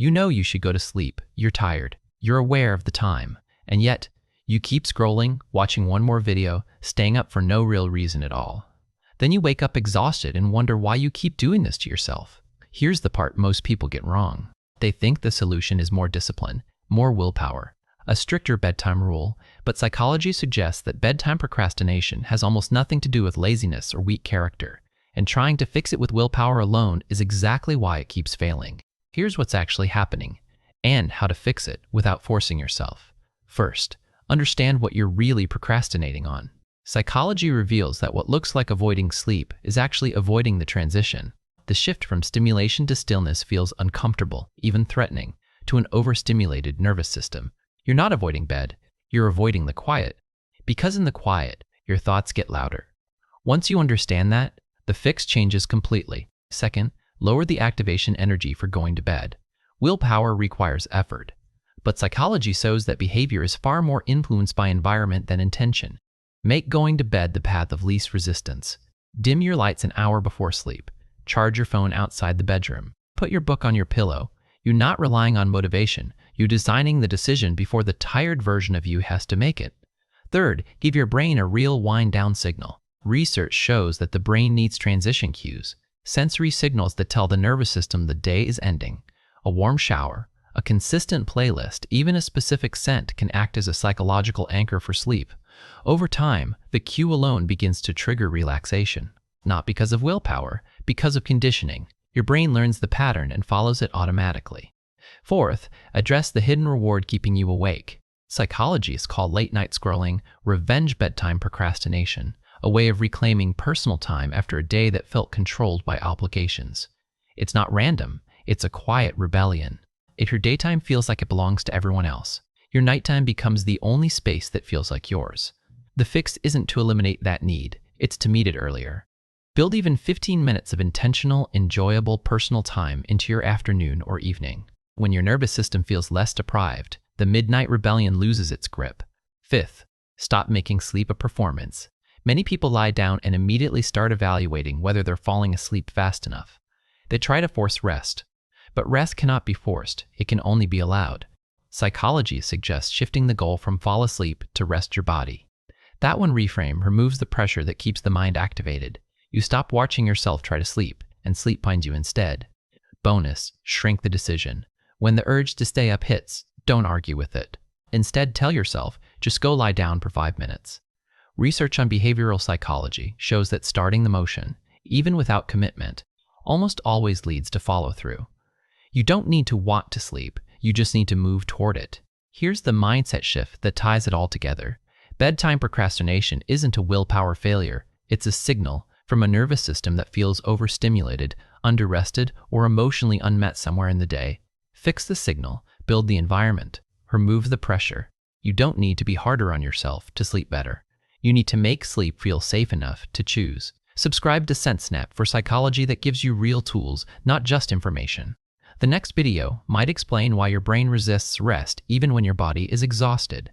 You know you should go to sleep, you're tired, you're aware of the time, and yet you keep scrolling, watching one more video, staying up for no real reason at all. Then you wake up exhausted and wonder why you keep doing this to yourself. Here's the part most people get wrong. They think the solution is more discipline, more willpower, a stricter bedtime rule, but psychology suggests that bedtime procrastination has almost nothing to do with laziness or weak character, and trying to fix it with willpower alone is exactly why it keeps failing. Here's what's actually happening, and how to fix it without forcing yourself. First, understand what you're really procrastinating on. Psychology reveals that what looks like avoiding sleep is actually avoiding the transition. The shift from stimulation to stillness feels uncomfortable, even threatening, to an overstimulated nervous system. You're not avoiding bed, you're avoiding the quiet. Because in the quiet, your thoughts get louder. Once you understand that, the fix changes completely. Second, lower the activation energy for going to bed. Willpower requires effort, but psychology shows that behavior is far more influenced by environment than intention. Make going to bed the path of least resistance. Dim your lights an hour before sleep. Charge your phone outside the bedroom. Put your book on your pillow. You're not relying on motivation. You're designing the decision before the tired version of you has to make it. Third, give your brain a real wind-down signal. Research shows that the brain needs transition cues, sensory signals that tell the nervous system the day is ending. A warm shower, a consistent playlist, even a specific scent can act as a psychological anchor for sleep. Over time, the cue alone begins to trigger relaxation. Not because of willpower, because of conditioning. Your brain learns the pattern and follows it automatically. Fourth, address the hidden reward keeping you awake. Psychologists call late-night scrolling revenge bedtime procrastination, a way of reclaiming personal time after a day that felt controlled by obligations. It's not random, it's a quiet rebellion. If your daytime feels like it belongs to everyone else, your nighttime becomes the only space that feels like yours. The fix isn't to eliminate that need, it's to meet it earlier. Build even 15 minutes of intentional, enjoyable personal time into your afternoon or evening. When your nervous system feels less deprived, the midnight rebellion loses its grip. Fifth, stop making sleep a performance. Many people lie down and immediately start evaluating whether they're falling asleep fast enough. They try to force rest, but rest cannot be forced, it can only be allowed. Psychology suggests shifting the goal from fall asleep to rest your body. That one reframe removes the pressure that keeps the mind activated. You stop watching yourself try to sleep, and sleep finds you instead. Bonus, shrink the decision. When the urge to stay up hits, don't argue with it. Instead, tell yourself, just go lie down for 5 minutes. Research on behavioral psychology shows that starting the motion, even without commitment, almost always leads to follow-through. You don't need to want to sleep, you just need to move toward it. Here's the mindset shift that ties it all together. Bedtime procrastination isn't a willpower failure, it's a signal from a nervous system that feels overstimulated, underrested, or emotionally unmet somewhere in the day. Fix the signal, build the environment, remove the pressure. You don't need to be harder on yourself to sleep better. You need to make sleep feel safe enough to choose. Subscribe to Sensesnap for psychology that gives you real tools, not just information. The next video might explain why your brain resists rest even when your body is exhausted.